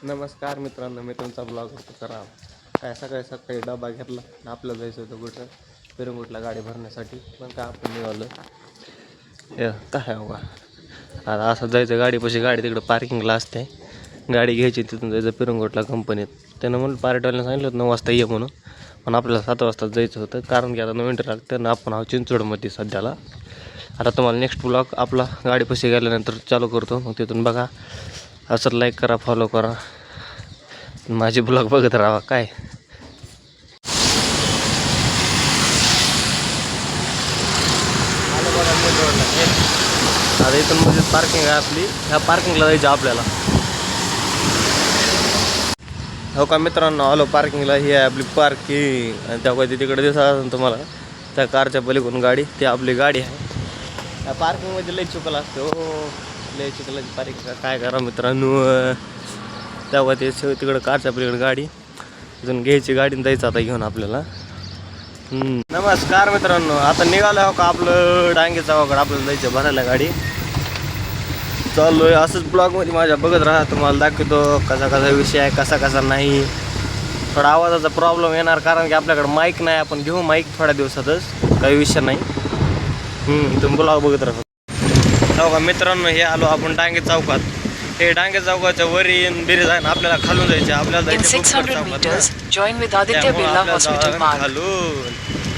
नमस्कार मित्रांनो, मी तुमचा ब्लॉग करा. काय सकाळी सकाळी डबा घेतला आणि आपल्याला जायचं होतं कुठं पिरंगुटला गाडी भरण्यासाठी. पण काय आपण निघालो काय हो का आता असं जायचं गाडीपाशी. गाडी तिकडं पार्किंगला असते, गाडी घ्यायची तिथून जायचं पिरंगुटला कंपनीत. त्यानं म्हणून पार्टीवाल्यानं सांगितलं होतं 9 वाजता ये म्हणून, पण आपल्याला 7 वाजता जायचं होतं कारण की आता 9 मिनटं लागतं ना. आपण आहोत चिंचवडमध्ये सध्याला. आता तुम्हाला नेक्स्ट ब्लॉग आपला गाडीपाशी गेल्यानंतर चालू करतो, मग तिथून बघा. असं लाईक करा, फॉलो करा, माझे ब्लॉग बघत राहा. काय आलं बघा मेन रोडला. आता इथून मध्ये पार्किंग आहे आपली, ह्या पार्किंगला जायचं आपल्याला. हो का मित्रांनो, आलो पार्किंगला. ही आहे आपली पार्किंग. आणि त्या कधी तिकडे दिसत असेल तुम्हाला त्या कारच्या पलीकडून गाडी, ती आपली गाडी आहे. त्या पार्किंगमध्ये लई चिखल असते हो, लई चिखलाची पार्किंग. काय करा मित्रांनो, तेव्हा ते तिकडं कारच्या पलीकडे गाडी, तिथून घ्यायची गाडी जायचं आता घेऊन आपल्याला. नमस्कार मित्रांनो, आता निघालो हो का आपलं डांगे चौकाकडे. आपल्याला जायचं भरायला गाडी. चाललो आहे असंच ब्लॉगमध्ये माझ्या बघत राहा, तुम्हाला दाखवतो कसा कसा विषय आहे, कसा कसा नाही. थोडा आवाजाचा प्रॉब्लेम येणार कारण की आपल्याकडे माईक नाही. आपण घेऊ माईक थोड्या दिवसातच, काही विषय नाही. तुम्ही ब्लॉग बघत राहा. हो का मित्रांनो, हे आलो आपण डांगे चौकात. हे डांगे चौकाच्या वर येऊन बिरीज आहे, आपल्याला खालून जायचे. आपल्याला खालून.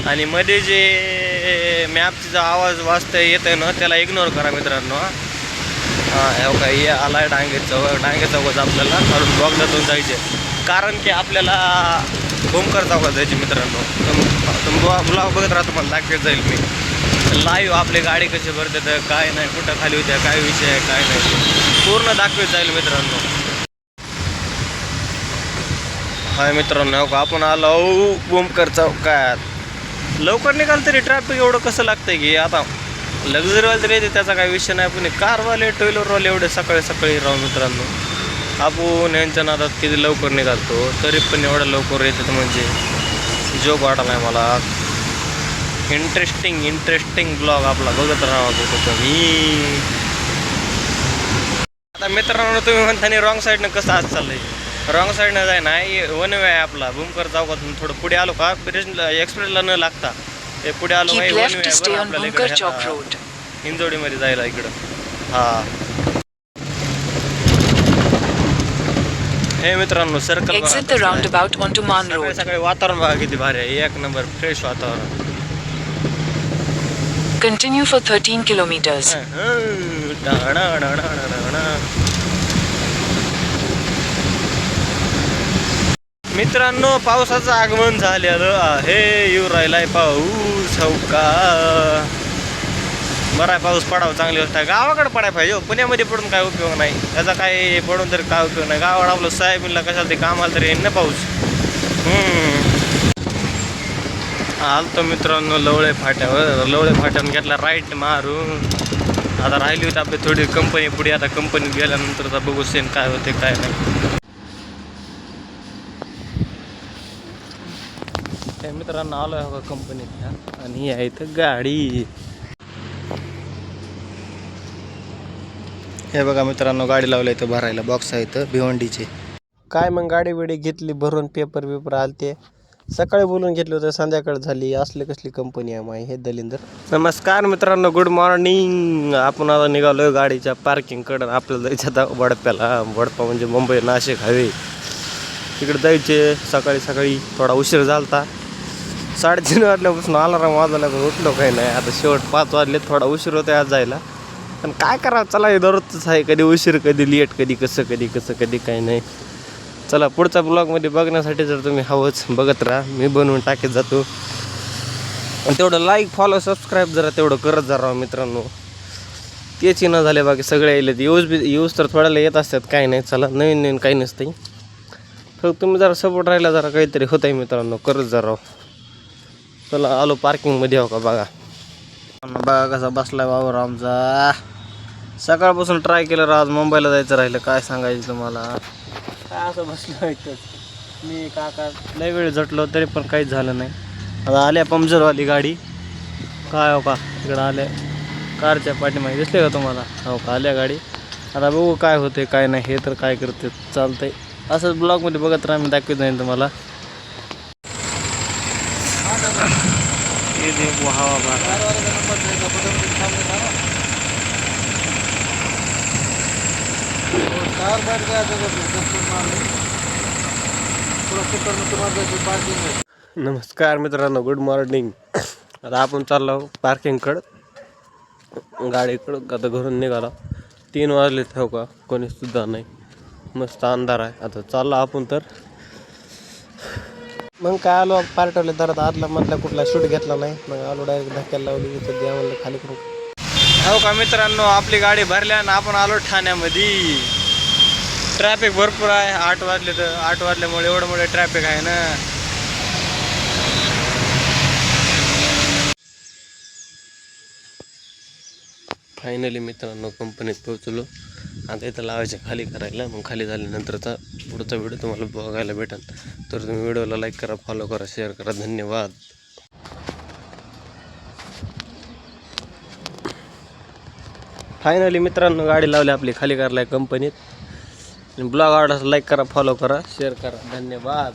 आणि मध्ये जे मॅपचा जो आवाज वाजता येत आहे ना, त्याला इग्नोर करा मित्रांनो. हो का, हे आला आहे डांगे चौक. डांगे चौकाचं आपल्याला खालून ब्लॉक जातून जायचे कारण की आपल्याला भूमकर चौकात जायचे मित्रांनो. ब्लॉग बघत राहा, तुम्हाला दाखवत जाईल मी लाईव्ह आपली गाडी कशी भरते, तर काय नाही, कुठं खाली होत्या, काय विषय आहे, काय नाही, पूर्ण दाखवत जाईल मित्रांनो. हाय मित्रांनो, हो का आपण आलो भूमकर चौकात. लवकर निघाल तरी ट्रॅफिक एवढं कसं लागतंय की आता लक्झरीवाले तरी येते, त्याचा काही विषय नाही. पण कारवाले टोईलरवाले एवढे सकाळी सकाळी राहून मित्रांनो. आपण यांच्या नादात किती लवकर निघालतो तरी पण एवढं लवकर येतात म्हणजे जोक वाटला आहे मला. इंटरेस्टिंग ब्लॉग आपला बघत राहा तुम्ही. आता मित्रांनो, तुम्ही म्हणता रॉंग साईडनं कसं आज चाललंय. रॉंग साईडनं जाय नाही, वन वे आहे आपला. भूमकर चौकातून थोडं पुढे आलो का एक्सप्रेसला न लागता ते पुढे आलो वन वे आहे आपल्याला हिंजवडीमध्ये जायला इकडं. हे मित्रांनो, सर्कल सगळे वातावरण बघा किती भारी आहे, एक नंबर फ्रेश वातावरण. Continue for 13 kilometers. मित्रांनो, पावसाचं आगमन झालेलं आहे. येऊ राहिलाय पाऊस. हो का, बरं आहे, पाऊस पडावं, चांगली गोष्ट आहे. गावाकडे पडायला पाहिजे, पुण्यामध्ये पडून काय उपयोग नाही. त्याचा काय पडून तरी काय उपयोग नाही. गावाकडे आपलं साहेबला कशाला ते कामाला तरी येईन ना पाऊस. आलतो मित्रांनो लवळे फाट्यावर. लवळे फाट्यावर घेतला राईट मारून. आता राहिली होती आपली थोडी कंपनी पुढे. आता कंपनीत गेल्यानंतर आता बघू सेन काय होते काय नाही. मित्रांनो आलो आहे कंपनीत आणि आहे इथं गाडी. हे बघा मित्रांनो, गाडी लावली इथं भरायला. बॉक्स आहे इथं भिवंडीचे. काय मग गाडी बिडी घेतली भरून, पेपर आलते. सकाळी बोलून घेतले होते, संध्याकाळ झाली. असले कसली कंपनी आहे माय. हे दलिंदर. नमस्कार मित्रांनो, गुड मॉर्निंग. आपण आता निघालो गाडीच्या पार्किंगकडं. आपल्याला जायचं आता वडप्याला. वडपा म्हणजे मुंबई नाशिक हायवे, तिकडे जायचे. सकाळी सकाळी थोडा उशीर झाला. 3:30 वाजल्यापासून अलार्म वाजला पण उठलो काही नाही. आता शेवट 5 वाजले. थोडा उशीर होता आज जायला, पण काय करावं, चला हे दररोजच आहे. कधी उशीर, कधी लेट, कधी कसं कधी काही नाही. चला पुढच्या ब्लॉगमध्ये बघण्यासाठी जर तुम्ही हवंच बघत राहा, मी बनवून टाकीत जातो. तेवढं लाईक, फॉलो, सबस्क्राईब जरा तेवढं करत जा राहा मित्रांनो. त्याची न झाले बाकी सगळे येईल. यूज तर थोड्याला येत असतात, काही नाही. चला नवीन काही नसतं, फक्त तुम्ही जरा सपोर्ट राहिला जरा काहीतरी होत आहे मित्रांनो. करत जा राव. चला आलो पार्किंगमध्ये. हो का बघा कसा बसलाय वावर आमचा. सकाळपासून ट्राय केलं, आज मुंबईला जायचं राहिलं. काय सांगायचं तुम्हाला, काय असं बसलं इथंच मी. काका लय वेळ झटलो तरी पण काहीच झालं नाही. आता आल्या पंक्चरवाली गाडी. काय हो का, इकडं आल्या कारच्या पाठीमागे दिसले का तुम्हाला. हो का, आल्या गाडी. आता बघू काय होते काय नाही. हे तर काय करते, चालतंय. असंच ब्लॉगमध्ये बघत राहा, मी दाखवत नाही तुम्हाला. नमस्कार मित्रांनो, गुड मॉर्निंग. आता आपण चाललो पार्किंगकडं, गाडीकडं. आता घरून निघाला 3 वाजले, हो का, कोणी सुद्धा नाही, मस्त अंधार आहे. आता चाललो आपण तर. मग काय आलो पार्टवले तर आदला मधला कुठला शूट घेतला नाही, मग आलो डायरेक्ट धक्क्याला लावली इथं द्या म्हणलं खाली करून. हो का मित्रांनो, आपली गाडी भरल्या आणि आपण आलो ठाण्यामध्ये. ट्रॅफिक भरपूर आहे. 8 वाजले तर 8 वाजल्यामुळे एवढं मोठं ट्रॅफिक आहे ना. फायनली मित्रांनो कंपनीत पोहोचलो. आता इथं लावायचे खाली करायला, मग खाली झाल्यानंतरचा पुढचा व्हिडिओ तुम्हाला बघायला भेटेल. तर तुम्ही व्हिडिओला लाईक करा, फॉलो करा, शेअर करा. धन्यवाद. फायनली मित्रांनो गाडी लावली आपली खाली करायला कंपनीत. ब्लॉग आवडला लाईक करा, फॉलो करा, शेअर करा. धन्यवाद.